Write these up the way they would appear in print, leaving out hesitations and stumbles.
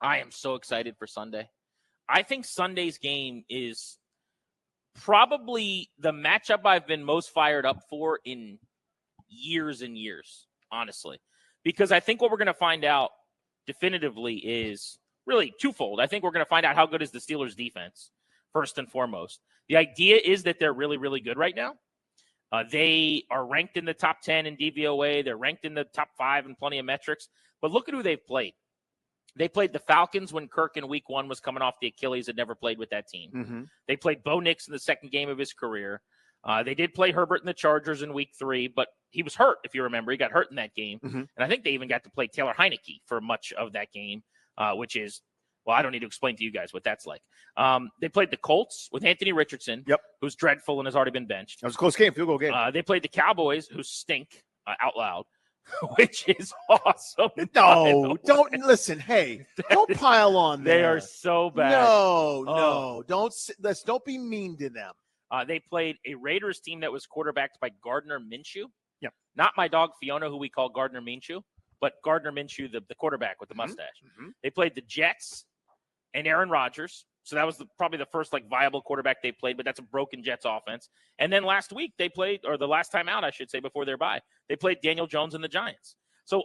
I am so excited for Sunday. I think Sunday's game is probably the matchup I've been most fired up for in years and years, honestly, because I think what we're going to find out definitively is really twofold. I think we're going to find out how good is the Steelers defense, first and foremost. The idea is that they're really, really good right now. They are ranked in the top 10 in DVOA. They're ranked in the top 5 in plenty of metrics. But look at who they've played. They played the Falcons when Kirk in week 1 was coming off the Achilles, had never played with that team. Mm-hmm. They played Bo Nix in the second game of his career. They did play Herbert in the Chargers in week 3, but he was hurt, if you remember. He got hurt in that game. Mm-hmm. And I think they even got to play Taylor Heineke for much of that game, which is, well, I don't need to explain to you guys what that's like. They played the Colts with Anthony Richardson, who's dreadful and has already been benched. That was a close game, field goal game. They played the Cowboys, who stink out loud. Which is awesome. No, don't listen. Hey, don't pile on there. They are so bad. No. Don't be mean to them. They played a Raiders team that was quarterbacked by Gardner Minshew. Yep. Not my dog Fiona, who we call Gardner Minshew, but Gardner Minshew, the quarterback with the mustache. Mm-hmm. They played the Jets and Aaron Rodgers. So that was probably the first viable quarterback they played, but that's a broken Jets offense. And then last week they played, or the last time out, I should say, before their bye, they played Daniel Jones and the Giants. So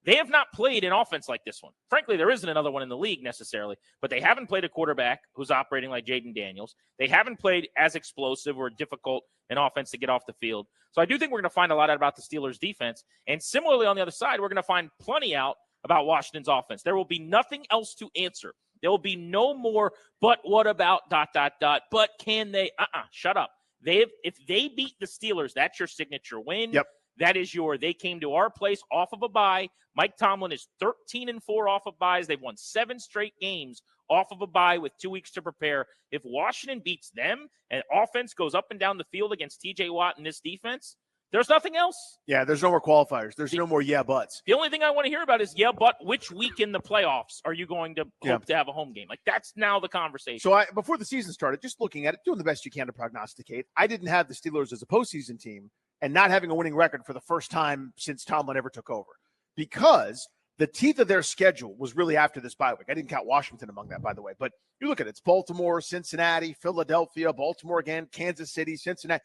they have not played an offense like this one. Frankly, there isn't another one in the league necessarily, but they haven't played a quarterback who's operating like Jaden Daniels. They haven't played as explosive or difficult an offense to get off the field. So I do think we're going to find a lot out about the Steelers defense. And similarly, on the other side, we're going to find plenty out about Washington's offense. There will be nothing else to answer. There will be no more, but what about ... But can they? Shut up. If they beat the Steelers, that's your signature win. Yep. That is they came to our place off of a bye. Mike Tomlin is 13-4 off of byes. They've won 7 straight games off of a bye with 2 weeks to prepare. If Washington beats them and offense goes up and down the field against TJ Watt and this defense, there's nothing else. Yeah, there's no more qualifiers. There's no more buts. The only thing I want to hear about is, but which week in the playoffs are you going to hope to have a home game? That's now the conversation. So before the season started, just looking at it, doing the best you can to prognosticate, I didn't have the Steelers as a postseason team and not having a winning record for the first time since Tomlin ever took over, because the teeth of their schedule was really after this bye week. I didn't count Washington among that, by the way, but you look at it, it's Baltimore, Cincinnati, Philadelphia, Baltimore again, Kansas City, Cincinnati.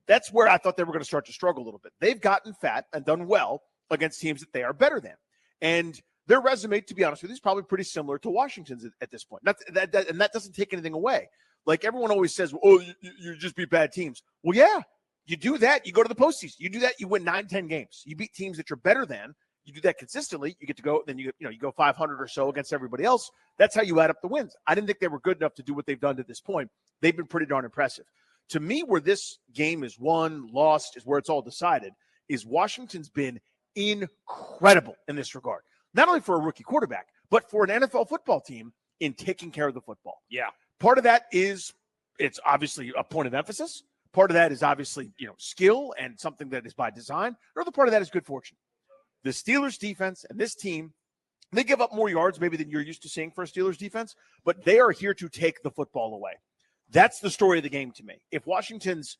That's where I thought they were going to start to struggle a little bit. They've gotten fat and done well against teams that they are better than. And their resume, to be honest with you, is probably pretty similar to Washington's at this point. And that doesn't take anything away. Everyone always says, you just beat bad teams. Well, yeah, you do that, you go to the postseason. You do that, you win 9-10 games. You beat teams that you're better than. You do that consistently, you get to go, then you go 500 or so against everybody else. That's how you add up the wins. I didn't think they were good enough to do what they've done to this point. They've been pretty darn impressive. To me, where this game is won, lost, is where it's all decided, is Washington's been incredible in this regard. Not only for a rookie quarterback, but for an NFL football team in taking care of the football. Yeah. Part of that is, it's obviously a point of emphasis. Part of that is obviously, skill and something that is by design. Another part of that is good fortune. The Steelers defense and this team, they give up more yards maybe than you're used to seeing for a Steelers defense, but they are here to take the football away. That's the story of the game to me. If Washington's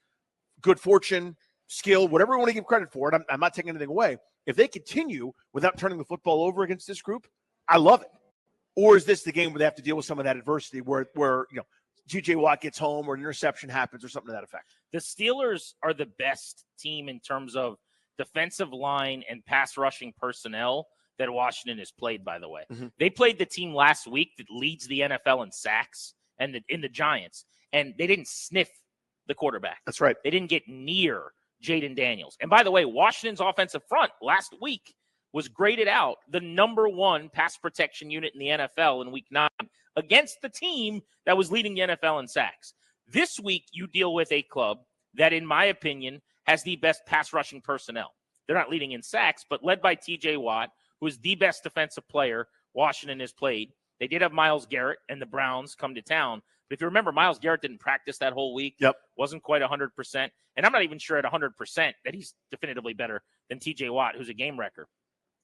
good fortune, skill, whatever you want to give credit for it, I'm not taking anything away. If they continue without turning the football over against this group, I love it. Or is this the game where they have to deal with some of that adversity where TJ Watt gets home or an interception happens or something to that effect? The Steelers are the best team in terms of defensive line and pass rushing personnel that Washington has played, by the way. Mm-hmm. They played the team last week that leads the NFL in sacks and in the Giants, and they didn't sniff the quarterback. That's right. They didn't get near Jaden Daniels. And by the way, Washington's offensive front last week was graded out the number 1 pass protection unit in the NFL in week 9 against the team that was leading the NFL in sacks. This week, you deal with a club that, in my opinion, has the best pass rushing personnel. They're not leading in sacks, but led by TJ Watt, who is the best defensive player Washington has played. They did have Myles Garrett and the Browns come to town. But if you remember, Myles Garrett didn't practice that whole week. Yep. Wasn't quite 100%. And I'm not even sure at 100% that he's definitively better than TJ Watt, who's a game wrecker.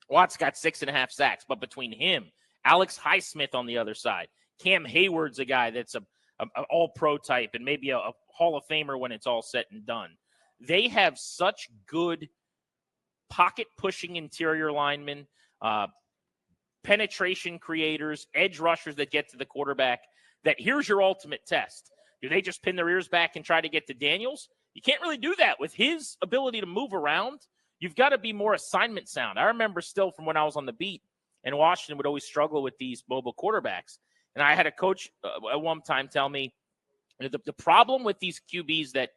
Watt's got 6.5 sacks, but between him, Alex Highsmith on the other side, Cam Hayward's a guy that's an all-pro type and maybe a Hall of Famer when it's all said and done. They have such good pocket-pushing interior linemen, penetration creators, edge rushers that get to the quarterback, that here's your ultimate test. Do they just pin their ears back and try to get to Daniels? You can't really do that with his ability to move around. You've got to be more assignment sound. I remember still from when I was on the beat, and Washington would always struggle with these mobile quarterbacks. And I had a coach at one time tell me the problem with these QBs that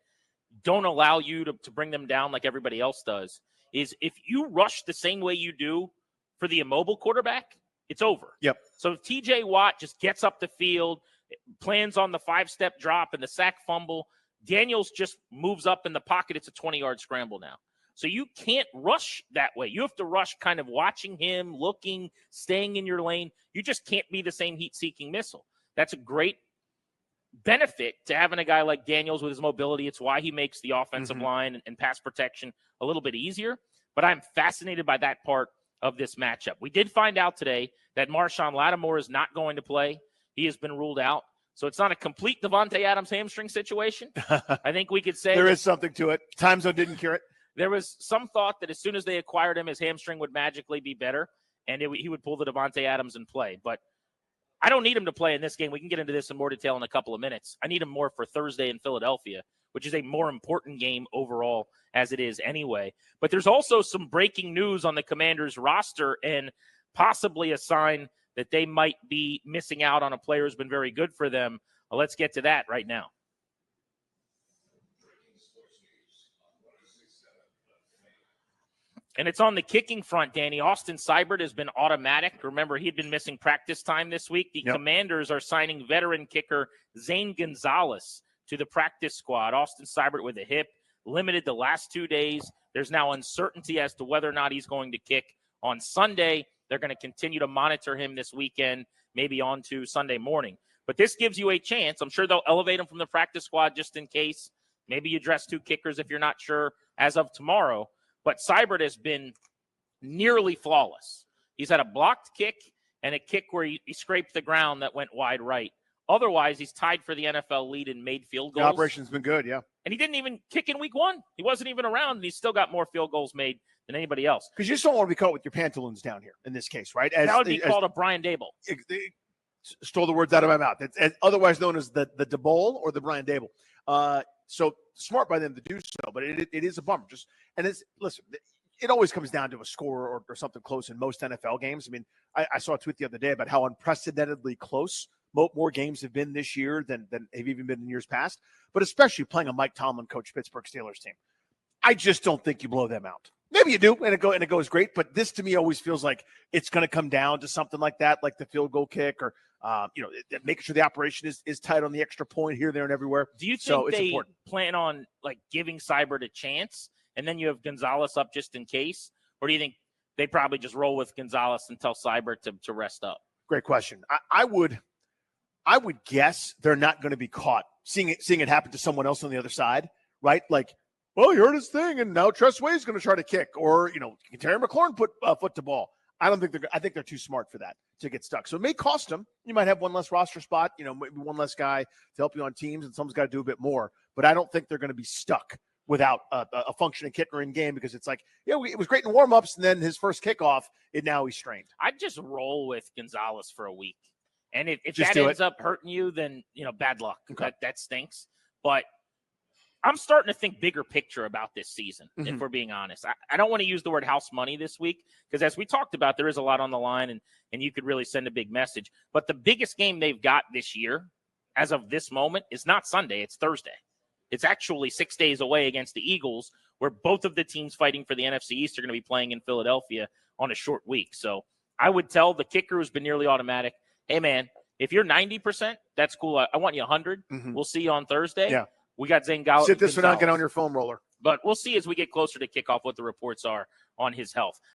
don't allow you to bring them down like everybody else does is if you rush the same way you do for the immobile quarterback, it's over. Yep. So if TJ Watt just gets up the field, plans on the 5-step drop and the sack fumble, Daniels just moves up in the pocket. It's a 20-yard scramble now. So you can't rush that way. You have to rush kind of watching him, looking, staying in your lane. You just can't be the same heat-seeking missile. That's a great benefit to having a guy like Daniels with his mobility. It's why he makes the offensive line and pass protection a little bit easier. But I'm fascinated by that part of this matchup. We did find out today that Marshon Lattimore is not going to play. He has been ruled out. So it's not a complete Devontae Adams hamstring situation. I think we could say there is something to it. Time zone didn't cure it. There was some thought that as soon as they acquired him, his hamstring would magically be better, and he would pull the Devontae Adams and play. But I don't need him to play in this game. We can get into this in more detail in a couple of minutes. I need him more for Thursday in Philadelphia, which is a more important game overall as it is anyway. But there's also some breaking news on the Commanders roster and possibly a sign that they might be missing out on a player who's been very good for them. Well, let's get to that right now. And it's on the kicking front, Danny. Austin Seibert has been automatic. Remember, he'd been missing practice time this week. The Commanders are signing veteran kicker Zane Gonzalez to the practice squad. Austin Seibert with a hip, limited the last 2 days. There's now uncertainty as to whether or not he's going to kick on Sunday. They're going to continue to monitor him this weekend, maybe on to Sunday morning. But this gives you a chance. I'm sure they'll elevate him from the practice squad just in case. Maybe you dress 2 kickers if you're not sure as of tomorrow. But Seibert has been nearly flawless. He's had a blocked kick and a kick where he scraped the ground that went wide right. Otherwise, he's tied for the NFL lead in made field goals. The operation's been good, yeah. And he didn't even kick in week 1. He wasn't even around, and he's still got more field goals made than anybody else. Because you just don't want to be caught with your pantaloons down here in this case, right? That would be called a Brian Dable. Stole the words out of my mouth. It's otherwise known as the DeBoll or the Brian Dable. So smart by them to do so, but it is a bummer. Listen, it always comes down to a score or something close in most NFL games. I mean, I saw a tweet the other day about how unprecedentedly close more games have been this year than have even been in years past, but especially playing a Mike Tomlin coach Pittsburgh Steelers team. I just don't think you blow them out. Maybe you do, and it goes great, but this to me always feels like it's going to come down to something like that, like the field goal kick or making sure the operation is tight on the extra point here, there, and everywhere. Do you think they plan on like giving Seibert a chance, and then you have Gonzalez up just in case, or do you think they probably just roll with Gonzalez and tell Seibert to rest up? Great question. I would guess they're not going to be caught seeing it happen to someone else on the other side, right? Like, well, he hurt his thing, and now Tress Way's going to try to kick, or Terry McLaurin put foot to ball. I think they're too smart for that to get stuck. So it may cost them. You might have one less roster spot, maybe one less guy to help you on teams, and someone's got to do a bit more. But I don't think they're going to be stuck without a functioning kicker in game, because it's like, it was great in warmups, and then his first kickoff, now he's strained. I'd just roll with Gonzalez for a week, and if that ends up hurting you, then bad luck. Okay. That stinks. But I'm starting to think bigger picture about this season, if we're being honest. I don't want to use the word house money this week because, as we talked about, there is a lot on the line, and you could really send a big message. But the biggest game they've got this year, as of this moment, is not Sunday. It's Thursday. It's actually 6 days away against the Eagles, where both of the teams fighting for the NFC East are going to be playing in Philadelphia on a short week. So I would tell the kicker who's been nearly automatic, hey, man, if you're 90%, that's cool. I want you 100. We'll see you on Thursday. Yeah. We got Zane Gonzalez. Sit this one out, get on your foam roller. But we'll see as we get closer to kickoff what the reports are on his health.